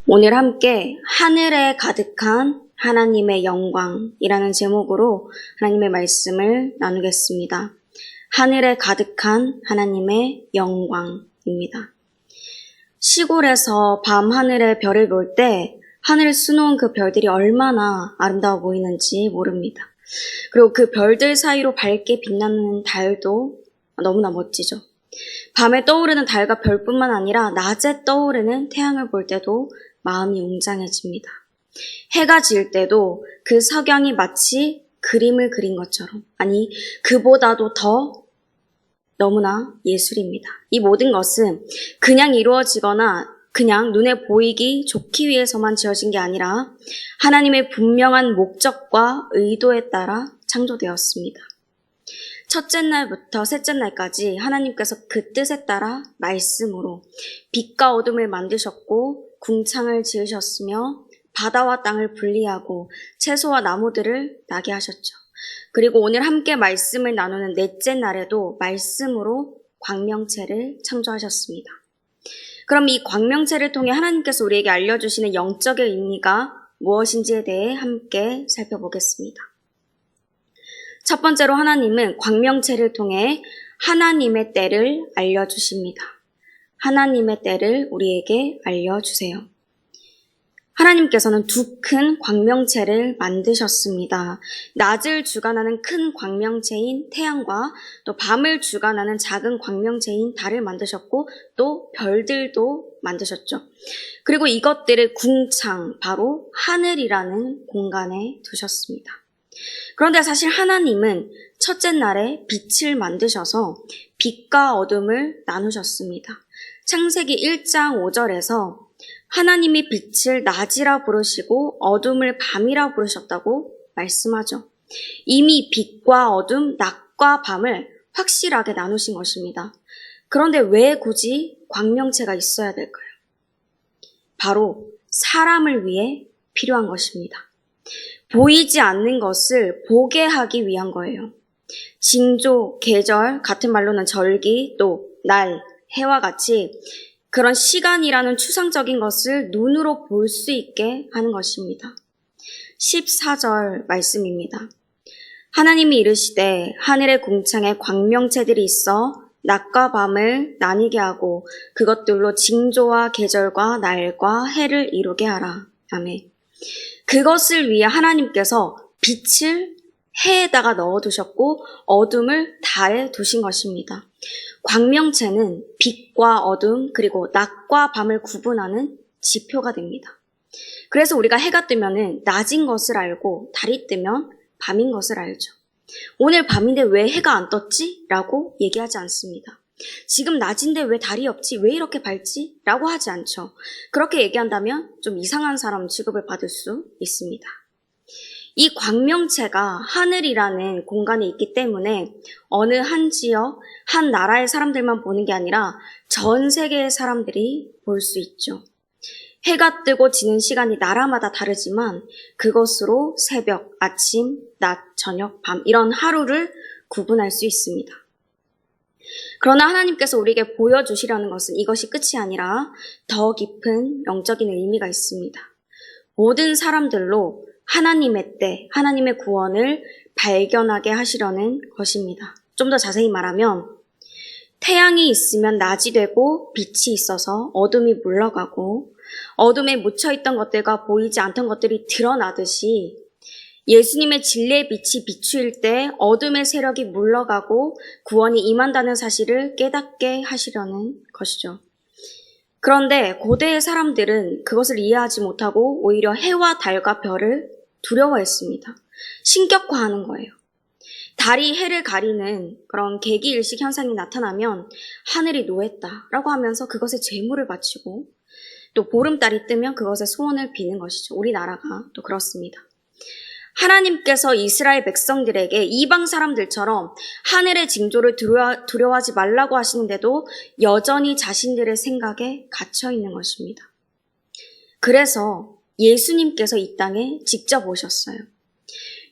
오늘 함께 하늘에 가득한 하나님의 영광이라는 제목으로 하나님의 말씀을 나누겠습니다. 하늘에 가득한 하나님의 영광입니다. 시골에서 밤 하늘에 별을 볼 때 하늘을 수놓은 그 별들이 얼마나 아름다워 보이는지 모릅니다. 그리고 그 별들 사이로 밝게 빛나는 달도 너무나 멋지죠. 밤에 떠오르는 달과 별뿐만 아니라 낮에 떠오르는 태양을 볼 때도 마음이 웅장해집니다. 해가 질 때도 그 석양이 마치 그림을 그린 것처럼, 아니 그보다도 더 너무나 예술입니다. 이 모든 것은 그냥 이루어지거나 그냥 눈에 보이기 좋기 위해서만 지어진 게 아니라 하나님의 분명한 목적과 의도에 따라 창조되었습니다. 첫째 날부터 셋째 날까지 하나님께서 그 뜻에 따라 말씀으로 빛과 어둠을 만드셨고 궁창을 지으셨으며 바다와 땅을 분리하고 채소와 나무들을 나게 하셨죠. 그리고 오늘 함께 말씀을 나누는 넷째 날에도 말씀으로 광명체를 창조하셨습니다. 그럼 이 광명체를 통해 하나님께서 우리에게 알려주시는 영적의 의미가 무엇인지에 대해 함께 살펴보겠습니다. 첫 번째로 하나님은 광명체를 통해 하나님의 때를 알려주십니다. 하나님의 때를 우리에게 알려주세요. 하나님께서는 두 큰 광명체를 만드셨습니다. 낮을 주관하는 큰 광명체인 태양과 또 밤을 주관하는 작은 광명체인 달을 만드셨고 또 별들도 만드셨죠. 그리고 이것들을 궁창, 바로 하늘이라는 공간에 두셨습니다. 그런데 사실 하나님은 첫째 날에 빛을 만드셔서 빛과 어둠을 나누셨습니다. 창세기 1장 5절에서 하나님이 빛을 낮이라 부르시고 어둠을 밤이라 부르셨다고 말씀하죠. 이미 빛과 어둠, 낮과 밤을 확실하게 나누신 것입니다. 그런데 왜 굳이 광명체가 있어야 될까요? 바로 사람을 위해 필요한 것입니다. 보이지 않는 것을 보게 하기 위한 거예요. 징조, 계절, 같은 말로는 절기, 또 날, 해와 같이 그런 시간이라는 추상적인 것을 눈으로 볼 수 있게 하는 것입니다. 14절 말씀입니다. 하나님이 이르시되 하늘의 궁창에 광명체들이 있어 낮과 밤을 나뉘게 하고 그것들로 징조와 계절과 날과 해를 이루게 하라. 아멘. 그것을 위해 하나님께서 빛을 해에다가 넣어두셨고 어둠을 달에 두신 것입니다. 광명체는 빛과 어둠 그리고 낮과 밤을 구분하는 지표가 됩니다. 그래서 우리가 해가 뜨면 낮인 것을 알고 달이 뜨면 밤인 것을 알죠. 오늘 밤인데 왜 해가 안 떴지? 라고 얘기하지 않습니다. 지금 낮인데 왜 달이 없지? 왜 이렇게 밝지? 라고 하지 않죠. 그렇게 얘기한다면 좀 이상한 사람 취급을 받을 수 있습니다. 이 광명체가 하늘이라는 공간에 있기 때문에 어느 한 지역, 한 나라의 사람들만 보는 게 아니라 전 세계의 사람들이 볼 수 있죠. 해가 뜨고 지는 시간이 나라마다 다르지만 그것으로 새벽, 아침, 낮, 저녁, 밤 이런 하루를 구분할 수 있습니다. 그러나 하나님께서 우리에게 보여주시려는 것은 이것이 끝이 아니라 더 깊은 영적인 의미가 있습니다. 모든 사람들로 하나님의 때, 하나님의 구원을 발견하게 하시려는 것입니다. 좀 더 자세히 말하면 태양이 있으면 낮이 되고 빛이 있어서 어둠이 물러가고 어둠에 묻혀있던 것들과 보이지 않던 것들이 드러나듯이 예수님의 진리의 빛이 비추일 때 어둠의 세력이 물러가고 구원이 임한다는 사실을 깨닫게 하시려는 것이죠. 그런데 고대의 사람들은 그것을 이해하지 못하고 오히려 해와 달과 별을 두려워했습니다. 신격화하는 거예요. 달이 해를 가리는 그런 개기일식 현상이 나타나면 하늘이 노했다라고 하면서 그것에 제물을 바치고 또 보름달이 뜨면 그것에 소원을 비는 것이죠. 우리나라가 또 그렇습니다. 하나님께서 이스라엘 백성들에게 이방 사람들처럼 하늘의 징조를 두려워하지 말라고 하시는데도 여전히 자신들의 생각에 갇혀 있는 것입니다. 그래서 예수님께서 이 땅에 직접 오셨어요.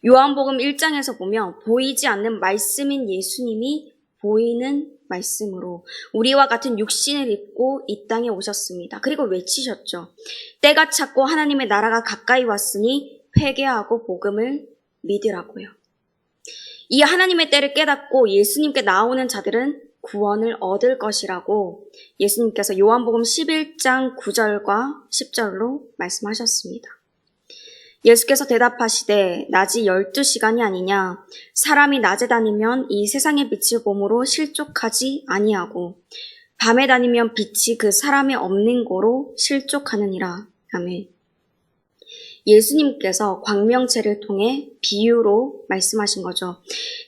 요한복음 1장에서 보면 보이지 않는 말씀인 예수님이 보이는 말씀으로 우리와 같은 육신을 입고 이 땅에 오셨습니다. 그리고 외치셨죠. 때가 찼고 하나님의 나라가 가까이 왔으니 회개하고 복음을 믿으라고요. 이 하나님의 때를 깨닫고 예수님께 나오는 자들은 구원을 얻을 것이라고 예수님께서 요한복음 11장 9절과 10절로 말씀하셨습니다. 예수께서 대답하시되 낮이 12시간이 아니냐 사람이 낮에 다니면 이 세상의 빛을 봄으로 실족하지 아니하고 밤에 다니면 빛이 그 사람의 없는 고로 실족하느니라. 아멘. 예수님께서 광명체를 통해 비유로 말씀하신 거죠.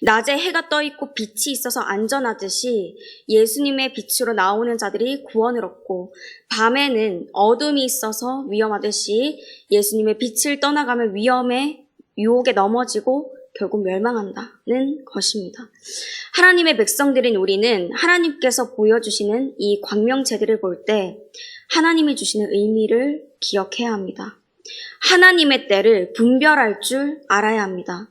낮에 해가 떠 있고 빛이 있어서 안전하듯이 예수님의 빛으로 나오는 자들이 구원을 얻고 밤에는 어둠이 있어서 위험하듯이 예수님의 빛을 떠나가면 위험에 유혹에 넘어지고 결국 멸망한다는 것입니다. 하나님의 백성들인 우리는 하나님께서 보여주시는 이 광명체들을 볼 때 하나님이 주시는 의미를 기억해야 합니다. 하나님의 때를 분별할 줄 알아야 합니다.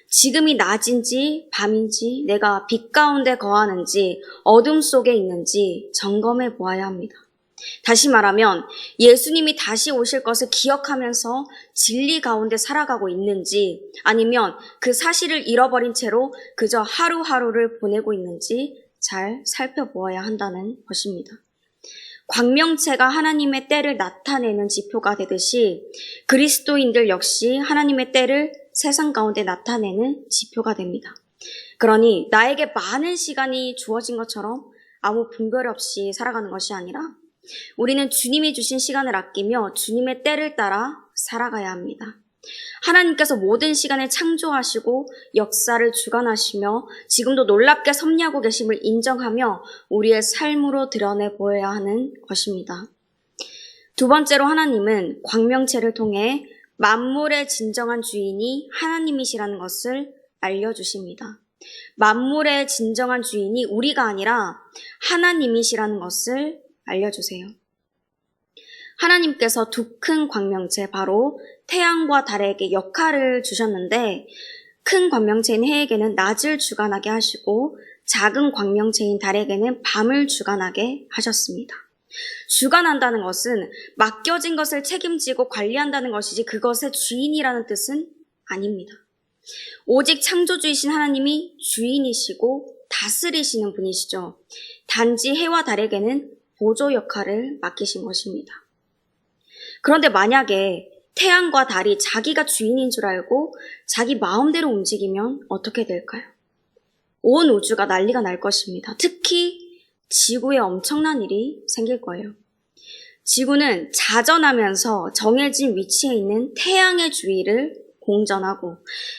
지금이 낮인지 밤인지 내가 빛 가운데 거하는지 어둠 속에 있는지 점검해 보아야 합니다. 다시 말하면 예수님이 다시 오실 것을 기억하면서 진리 가운데 살아가고 있는지 아니면 그 사실을 잃어버린 채로 그저 하루하루를 보내고 있는지 잘 살펴보아야 한다는 것입니다. 광명체가 하나님의 때를 나타내는 지표가 되듯이 그리스도인들 역시 하나님의 때를 세상 가운데 나타내는 지표가 됩니다. 그러니 나에게 많은 시간이 주어진 것처럼 아무 분별 없이 살아가는 것이 아니라 우리는 주님이 주신 시간을 아끼며 주님의 때를 따라 살아가야 합니다. 하나님께서 모든 시간을 창조하시고 역사를 주관하시며 지금도 놀랍게 섭리하고 계심을 인정하며 우리의 삶으로 드러내 보여야 하는 것입니다. 두 번째로 하나님은 광명체를 통해 만물의 진정한 주인이 하나님이시라는 것을 알려주십니다. 만물의 진정한 주인이 우리가 아니라 하나님이시라는 것을 알려주세요. 하나님께서 두 큰 광명체 바로 태양과 달에게 역할을 주셨는데 큰 광명체인 해에게는 낮을 주관하게 하시고 작은 광명체인 달에게는 밤을 주관하게 하셨습니다. 주관한다는 것은 맡겨진 것을 책임지고 관리한다는 것이지 그것의 주인이라는 뜻은 아닙니다. 오직 창조주이신 하나님이 주인이시고 다스리시는 분이시죠. 단지 해와 달에게는 보조 역할을 맡기신 것입니다. 그런데 만약에 태양과 달이 자기가 주인인 줄 알고 자기 마음대로 움직이면 어떻게 될까요? 온 우주가 난리가 날 것입니다. 특히 지구에 엄청난 일이 생길 거예요. 지구는 자전하면서 정해진 위치에 있는 태양의 주위를 공전하고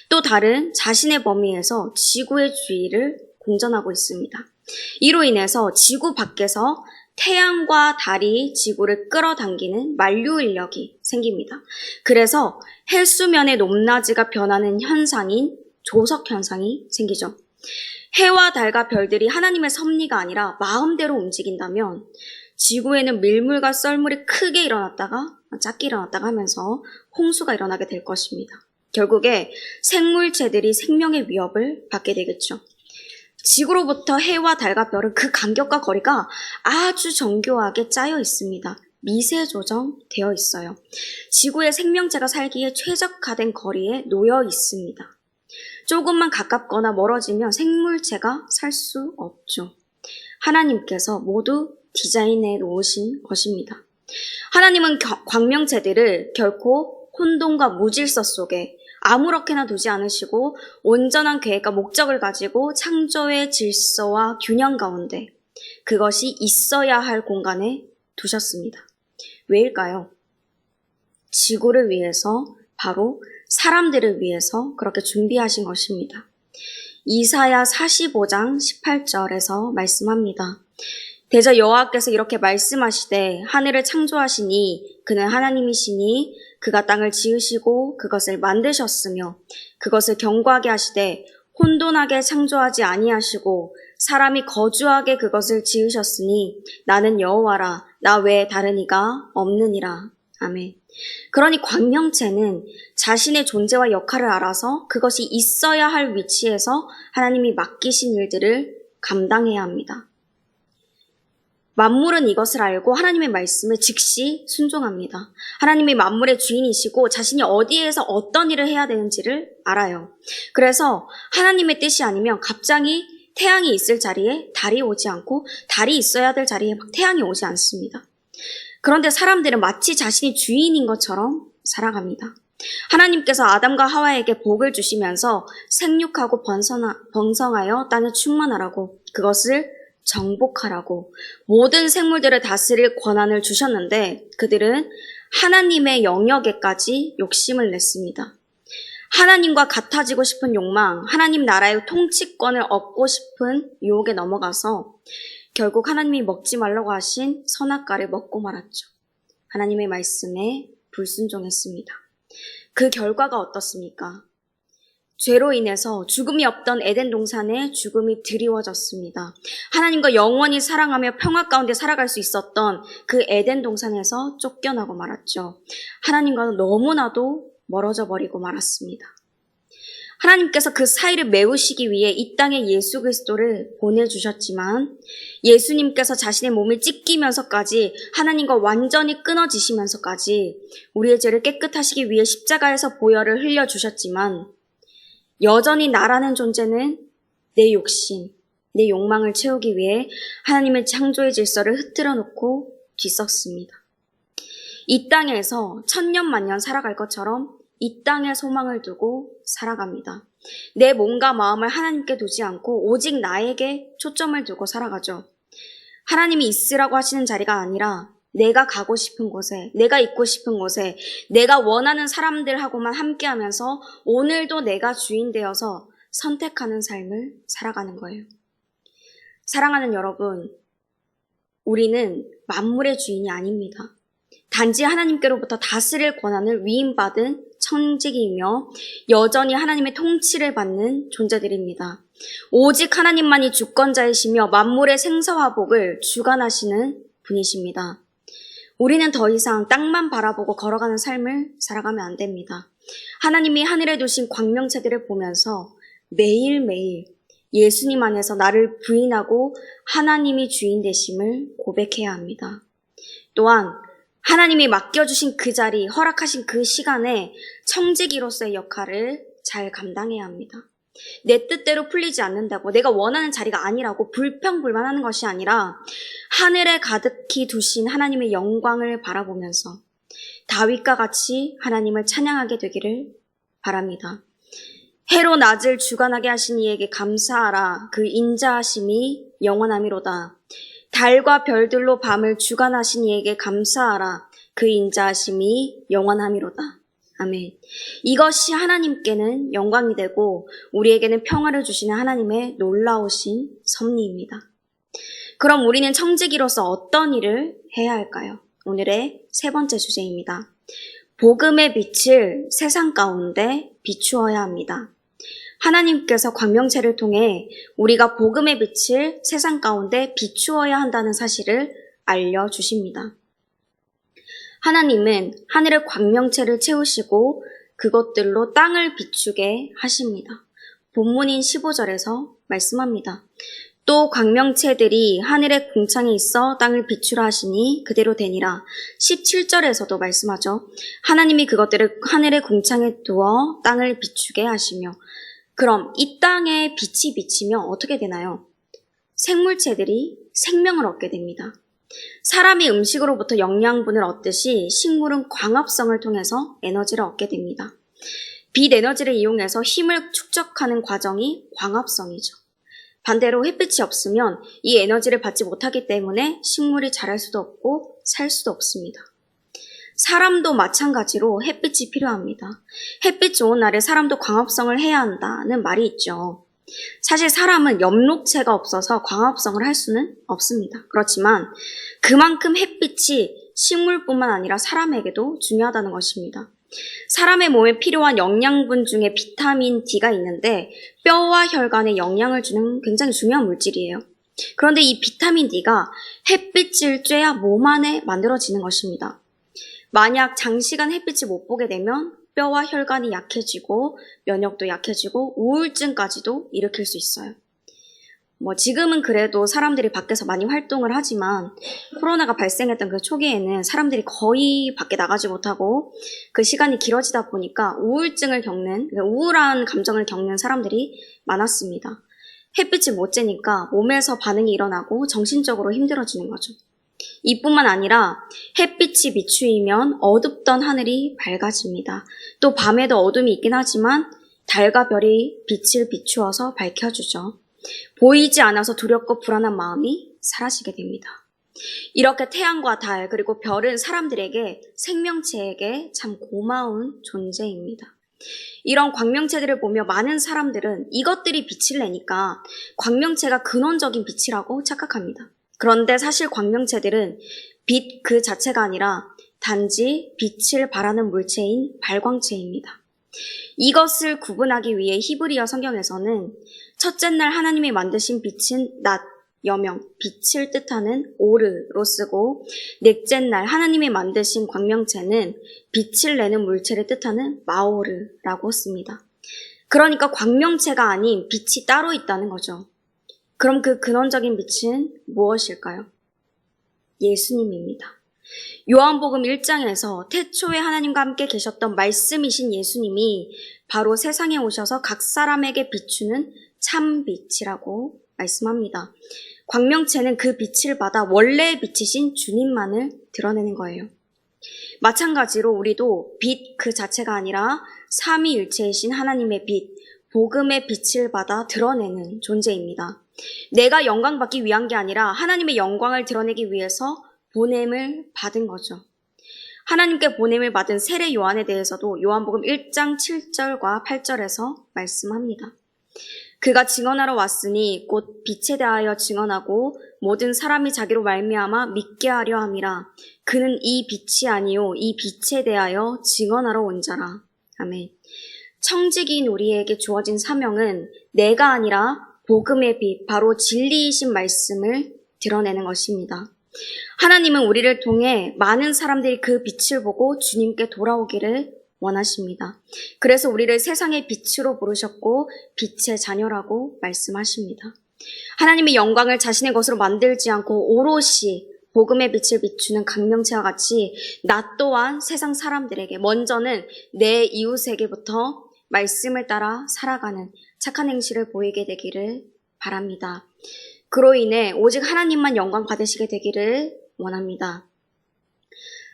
또 다른 자신의 범위에서 지구의 주위를 공전하고 있습니다. 이로 인해서 지구 밖에서 태양과 달이 지구를 끌어당기는 만류 인력이 생깁니다. 그래서 해수면의 높낮이가 변하는 현상인 조석 현상이 생기죠. 해와 달과 별들이 하나님의 섭리가 아니라 마음대로 움직인다면 지구에는 밀물과 썰물이 크게 일어났다가 작게 일어났다가 하면서 홍수가 일어나게 될 것입니다. 결국에 생물체들이 생명의 위협을 받게 되겠죠. 지구로부터 해와 달과 별은 그 간격과 거리가 아주 정교하게 짜여 있습니다. 미세 조정되어 있어요. 지구의 생명체가 살기에 최적화된 거리에 놓여 있습니다. 조금만 가깝거나 멀어지면 생물체가 살 수 없죠. 하나님께서 모두 디자인해 놓으신 것입니다. 하나님은 광명체들을 결코 혼돈과 무질서 속에 아무렇게나 두지 않으시고 온전한 계획과 목적을 가지고 창조의 질서와 균형 가운데 그것이 있어야 할 공간에 두셨습니다. 왜일까요? 지구를 위해서, 바로 사람들을 위해서 그렇게 준비하신 것입니다. 이사야 45장 18절에서 말씀합니다. 대저 여호와께서 이렇게 말씀하시되 하늘을 창조하시니 그는 하나님이시니 그가 땅을 지으시고 그것을 만드셨으며 그것을 견고하게 하시되 혼돈하게 창조하지 아니하시고 사람이 거주하게 그것을 지으셨으니 나는 여호와라 나 외에 다른 이가 없느니라. 아멘. 그러니 광명체는 자신의 존재와 역할을 알아서 그것이 있어야 할 위치에서 하나님이 맡기신 일들을 감당해야 합니다. 만물은 이것을 알고 하나님의 말씀에 즉시 순종합니다. 하나님이 만물의 주인이시고 자신이 어디에서 어떤 일을 해야 되는지를 알아요. 그래서 하나님의 뜻이 아니면 갑자기 태양이 있을 자리에 달이 오지 않고 달이 있어야 될 자리에 막 태양이 오지 않습니다. 그런데 사람들은 마치 자신이 주인인 것처럼 살아갑니다. 하나님께서 아담과 하와에게 복을 주시면서 생육하고 번성하여 땅에 충만하라고, 그것을 정복하라고, 모든 생물들을 다스릴 권한을 주셨는데 그들은 하나님의 영역에까지 욕심을 냈습니다. 하나님과 같아지고 싶은 욕망, 하나님 나라의 통치권을 얻고 싶은 유혹에 넘어가서 결국 하나님이 먹지 말라고 하신 선악과를 먹고 말았죠. 하나님의 말씀에 불순종했습니다. 그 결과가 어떻습니까? 죄로 인해서 죽음이 없던 에덴 동산에 죽음이 드리워졌습니다. 하나님과 영원히 사랑하며 평화 가운데 살아갈 수 있었던 그 에덴 동산에서 쫓겨나고 말았죠. 하나님과는 너무나도 멀어져 버리고 말았습니다. 하나님께서 그 사이를 메우시기 위해 이 땅에 예수 그리스도를 보내주셨지만 예수님께서 자신의 몸을 찢기면서까지 하나님과 완전히 끊어지시면서까지 우리의 죄를 깨끗하시기 위해 십자가에서 보혈을 흘려주셨지만 여전히 나라는 존재는 내 욕심, 내 욕망을 채우기 위해 하나님의 창조의 질서를 흐트러 놓고 뒤섞습니다. 이 땅에서 천년만년 살아갈 것처럼 이 땅에 소망을 두고 살아갑니다. 내 몸과 마음을 하나님께 두지 않고 오직 나에게 초점을 두고 살아가죠. 하나님이 있으라고 하시는 자리가 아니라 내가 가고 싶은 곳에, 내가 있고 싶은 곳에, 내가 원하는 사람들하고만 함께하면서 오늘도 내가 주인 되어서 선택하는 삶을 살아가는 거예요. 사랑하는 여러분, 우리는 만물의 주인이 아닙니다. 단지 하나님께로부터 다스릴 권한을 위임받은 천직이며 여전히 하나님의 통치를 받는 존재들입니다. 오직 하나님만이 주권자이시며 만물의 생사화복을 주관하시는 분이십니다. 우리는 더 이상 땅만 바라보고 걸어가는 삶을 살아가면 안 됩니다. 하나님이 하늘에 두신 광명체들을 보면서 매일매일 예수님 안에서 나를 부인하고 하나님이 주인 되심을 고백해야 합니다. 또한 하나님이 맡겨주신 그 자리, 허락하신 그 시간에 청지기로서의 역할을 잘 감당해야 합니다. 내 뜻대로 풀리지 않는다고, 내가 원하는 자리가 아니라고 불평불만하는 것이 아니라 하늘에 가득히 두신 하나님의 영광을 바라보면서 다윗과 같이 하나님을 찬양하게 되기를 바랍니다. 해로 낮을 주관하게 하신 이에게 감사하라. 그 인자하심이 영원하미로다. 달과 별들로 밤을 주관하신 이에게 감사하라. 그 인자하심이 영원하미로다. 아멘. 이것이 하나님께는 영광이 되고 우리에게는 평화를 주시는 하나님의 놀라우신 섭리입니다. 그럼 우리는 청지기로서 어떤 일을 해야 할까요? 오늘의 세 번째 주제입니다. 복음의 빛을 세상 가운데 비추어야 합니다. 하나님께서 광명체를 통해 우리가 복음의 빛을 세상 가운데 비추어야 한다는 사실을 알려주십니다. 하나님은 하늘의 광명체를 채우시고 그것들로 땅을 비추게 하십니다. 본문인 15절에서 말씀합니다. 또 광명체들이 하늘의 궁창에 있어 땅을 비추라 하시니 그대로 되니라. 17절에서도 말씀하죠. 하나님이 그것들을 하늘의 궁창에 두어 땅을 비추게 하시며. 그럼 이 땅에 빛이 비치면 어떻게 되나요? 생물체들이 생명을 얻게 됩니다. 사람이 음식으로부터 영양분을 얻듯이 식물은 광합성을 통해서 에너지를 얻게 됩니다. 빛 에너지를 이용해서 힘을 축적하는 과정이 광합성이죠. 반대로 햇빛이 없으면 이 에너지를 받지 못하기 때문에 식물이 자랄 수도 없고 살 수도 없습니다. 사람도 마찬가지로 햇빛이 필요합니다. 햇빛 좋은 날에 사람도 광합성을 해야 한다는 말이 있죠. 사실 사람은 엽록체가 없어서 광합성을 할 수는 없습니다. 그렇지만 그만큼 햇빛이 식물뿐만 아니라 사람에게도 중요하다는 것입니다. 사람의 몸에 필요한 영양분 중에 비타민 D가 있는데 뼈와 혈관에 영양을 주는 굉장히 중요한 물질이에요. 그런데 이 비타민 D가 햇빛을 쬐야 몸 안에 만들어지는 것입니다. 만약 장시간 햇빛을 못 보게 되면 뼈와 혈관이 약해지고 면역도 약해지고 우울증까지도 일으킬 수 있어요. 지금은 그래도 사람들이 밖에서 많이 활동을 하지만 코로나가 발생했던 그 초기에는 사람들이 거의 밖에 나가지 못하고 그 시간이 길어지다 보니까 우울한 감정을 겪는 사람들이 많았습니다. 햇빛을 못 쬐니까 몸에서 반응이 일어나고 정신적으로 힘들어지는 거죠. 이뿐만 아니라 햇빛이 비추이면 어둡던 하늘이 밝아집니다. 또 밤에도 어둠이 있긴 하지만 달과 별이 빛을 비추어서 밝혀주죠. 보이지 않아서 두렵고 불안한 마음이 사라지게 됩니다. 이렇게 태양과 달 그리고 별은 사람들에게 생명체에게 참 고마운 존재입니다. 이런 광명체들을 보며 많은 사람들은 이것들이 빛을 내니까 광명체가 근원적인 빛이라고 착각합니다. 그런데 사실 광명체들은 빛 그 자체가 아니라 단지 빛을 발하는 물체인 발광체입니다. 이것을 구분하기 위해 히브리어 성경에서는 첫째 날 하나님이 만드신 빛은 낮, 여명, 빛을 뜻하는 오르로 쓰고 넷째 날 하나님이 만드신 광명체는 빛을 내는 물체를 뜻하는 마오르라고 씁니다. 그러니까 광명체가 아닌 빛이 따로 있다는 거죠. 그럼 그 근원적인 빛은 무엇일까요? 예수님입니다. 요한복음 1장에서 태초에 하나님과 함께 계셨던 말씀이신 예수님이 바로 세상에 오셔서 각 사람에게 비추는 참빛이라고 말씀합니다. 광명체는 그 빛을 받아 원래의 빛이신 주님만을 드러내는 거예요. 마찬가지로 우리도 빛 그 자체가 아니라 삼위일체이신 하나님의 빛, 복음의 빛을 받아 드러내는 존재입니다. 내가 영광받기 위한 게 아니라 하나님의 영광을 드러내기 위해서 보냄을 받은 거죠. 하나님께 보냄을 받은 세례 요한에 대해서도 요한복음 1장 7절과 8절에서 말씀합니다. 그가 증언하러 왔으니 곧 빛에 대하여 증언하고 모든 사람이 자기로 말미암아 믿게 하려 함이라. 그는 이 빛이 아니요 이 빛에 대하여 증언하러 온 자라. 아멘. 청지기인 우리에게 주어진 사명은 내가 아니라 복음의 빛, 바로 진리이신 말씀을 드러내는 것입니다. 하나님은 우리를 통해 많은 사람들이 그 빛을 보고 주님께 돌아오기를 원하십니다. 그래서 우리를 세상의 빛으로 부르셨고 빛의 자녀라고 말씀하십니다. 하나님의 영광을 자신의 것으로 만들지 않고 오롯이 복음의 빛을 비추는 광명체와 같이 나 또한 세상 사람들에게 먼저는 내 이웃에게부터 말씀을 따라 살아가는 착한 행실을 보이게 되기를 바랍니다. 그로 인해 오직 하나님만 영광 받으시게 되기를 원합니다.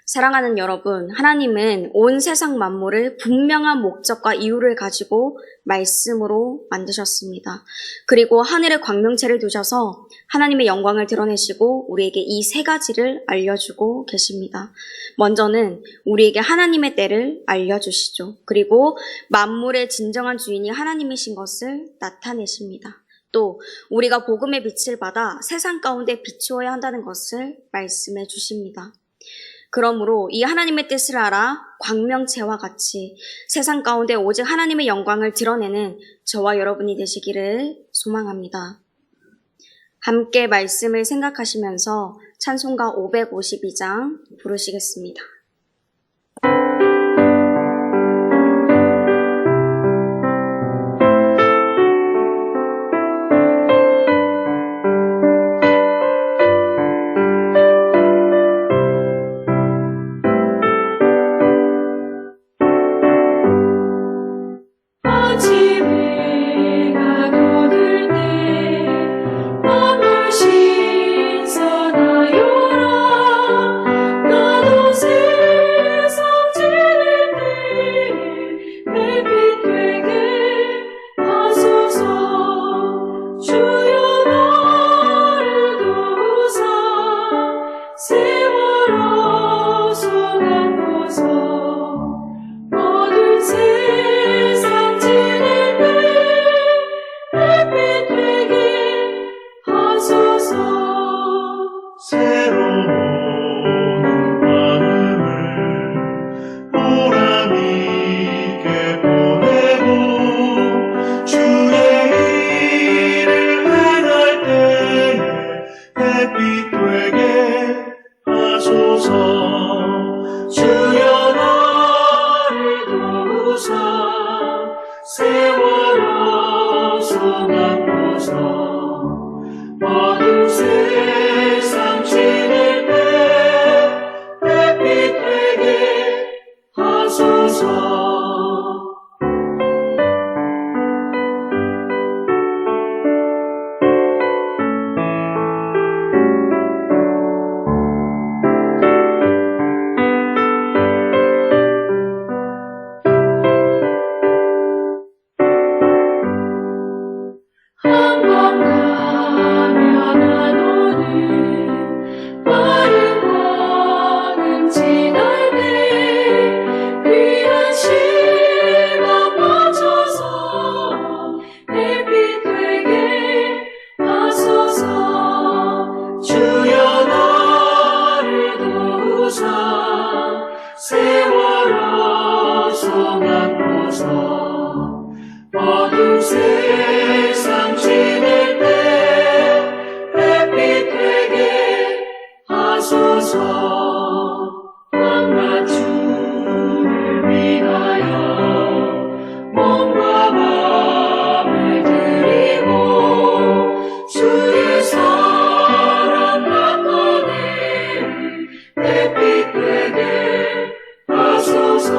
사랑하는 여러분, 하나님은 온 세상 만물을 분명한 목적과 이유를 가지고 말씀으로 만드셨습니다. 그리고 하늘에 광명체를 두셔서 하나님의 영광을 드러내시고 우리에게 이 세 가지를 알려주고 계십니다. 먼저는 우리에게 하나님의 때를 알려주시죠. 그리고 만물의 진정한 주인이 하나님이신 것을 나타내십니다. 또 우리가 복음의 빛을 받아 세상 가운데 비추어야 한다는 것을 말씀해 주십니다. 그러므로 이 하나님의 뜻을 알아 광명체와 같이 세상 가운데 오직 하나님의 영광을 드러내는 저와 여러분이 되시기를 소망합니다. 함께 말씀을 생각하시면서 찬송가 552장 부르시겠습니다. 신선하여라 나도 새 하소서. 한번 가면 안 오는 빠른 밤은 지날 때 귀한 시간 맞춰서 햇빛 되게 하소서. 주여 나를 도우사 세월 어서 맡고서 어둠 세상 지낼 때 햇빛 되게 하소서. 밤낮주를 위하여 몸과 마음을 드리고 주의 사랑 나타내 햇빛 되게 하소서.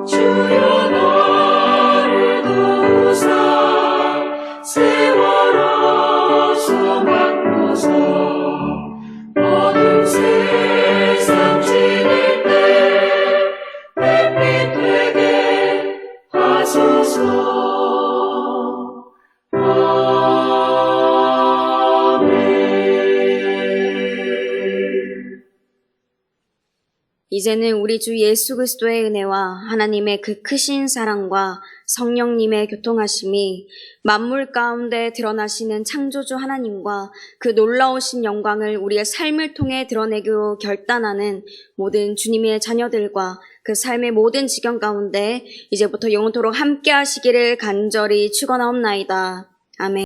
주여 나를 도우사 세월 어서 맡고서 어둠 세상 지낼 때 햇빛 되게 하소서. 이제는 우리 주 예수 그리스도의 은혜와 하나님의 그 크신 사랑과 성령님의 교통하심이 만물 가운데 드러나시는 창조주 하나님과 그 놀라우신 영광을 우리의 삶을 통해 드러내기로 결단하는 모든 주님의 자녀들과 그 삶의 모든 지경 가운데 이제부터 영원토록 함께 하시기를 간절히 축원하옵나이다. 아멘.